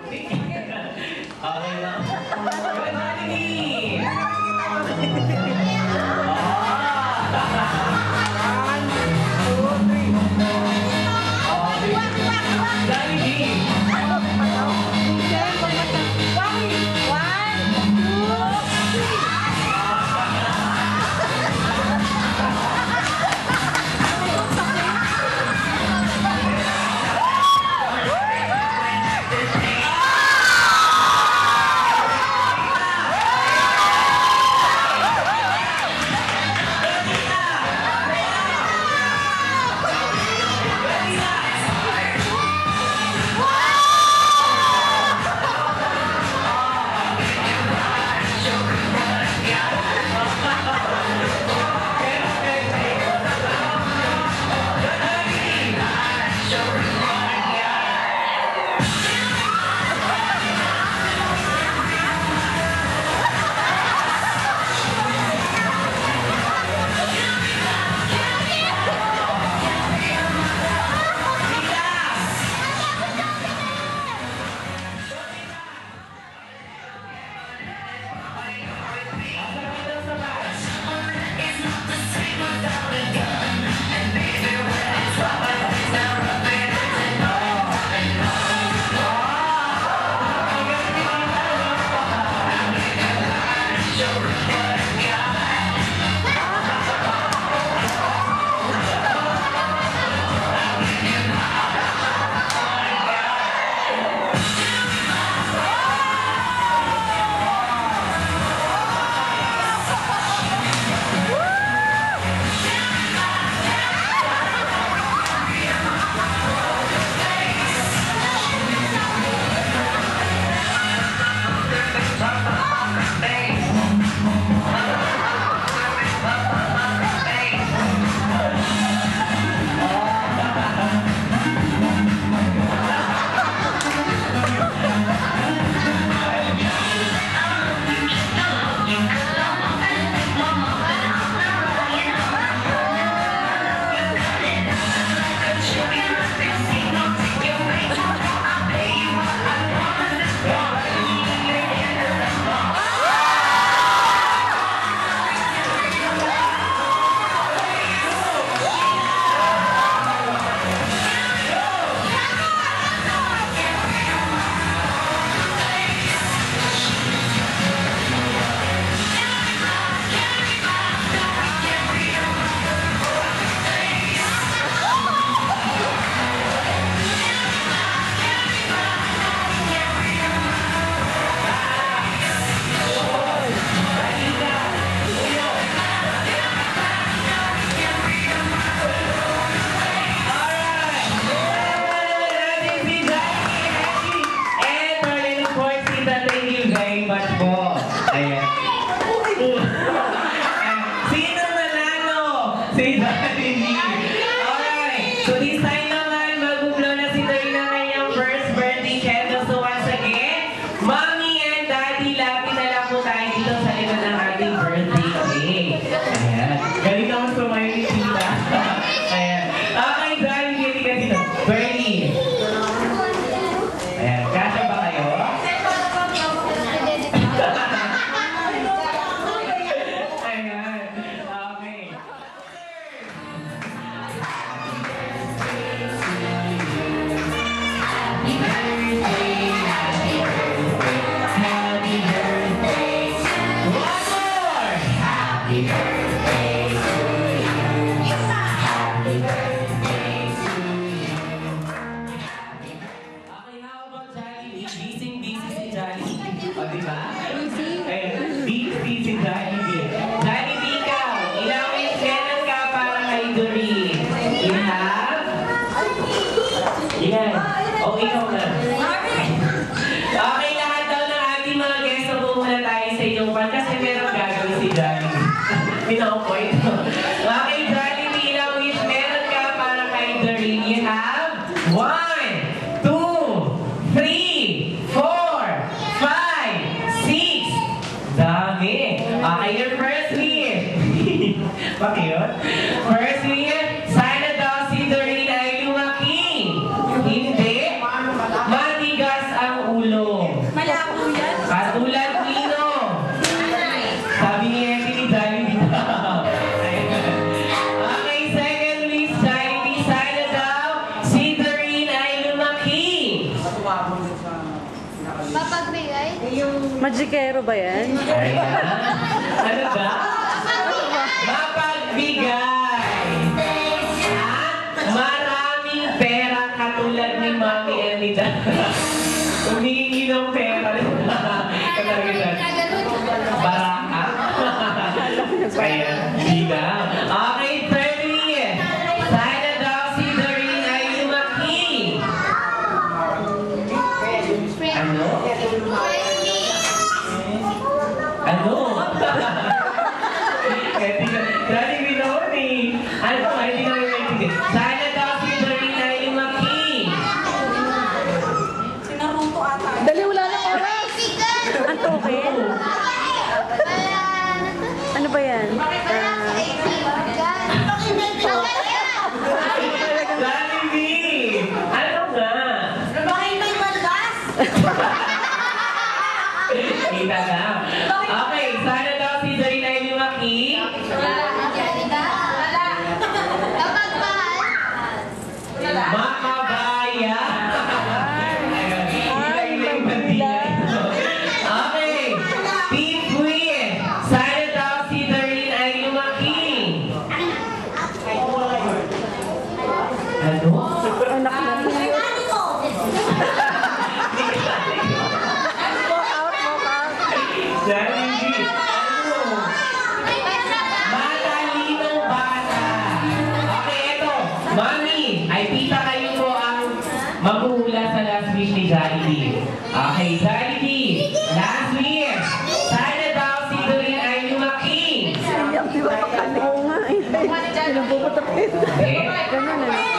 Okay lang. Jollibee! Si Jollibee. Alright. So this time naman, mag-blow na si Doreen ng kanyang first birthday candle. So once again, Mommy and Daddy, lapit na lang po tayo dito sa likod ng ating birthday cake. Ayan. Galing naman sumayo ni Tita. Ayan. Okay, Jollibee, ka dito. Bernie. Ayan. Kasya ba kayo? Okay, okay, lahat daw ng ating mga guests na muna tayo sa inyong pan kasi meron gagawin si Jollibee. Pinakupoint. Okay, Jollibee, ilang wish meron ka para kay Doreen? You have 1, 2, 3, 4, 5, 6. Dami. Okay, your first wish. Pakiyot? First wish, sana daw si Doreen ay lumaki. Hindi. Matigas ang ulo. Magikero ba yan? Ayan. Ano ba? Mapagbigay. At maraming pera katulad ni Mami and ni Dad. Humingi ng pera. Katulad ni Dad. Baraka. Kaya, biga. Okay, 30. Sana daw si Doreen ay lumaki. Ano? Ano? Dali Binoni. Ano? Hindi na may maintindihan. Sana daw si Doreen ay lumaki. Dali, wala ng oras. Ang token? Ano ba yan? Dali B! Ano nga? Kita na. Okay, sana daw si Doreen ay lumaki. Makabaya. Okay. Team Queen. Sana daw si Doreen ay lumaki. Ano? Anak na. Walk out. Dali B. Ano? Matalinong bata. Okay, eto. Mami, ay tita kayo po ang maghuhula sa last wish ni Jollibee. Okay, Jollibee. Last wish. Sana daw si Doreen ay lumaki. Iyak, di ba? Oo nga. Pinapuputok. Eh? Ganun, ano?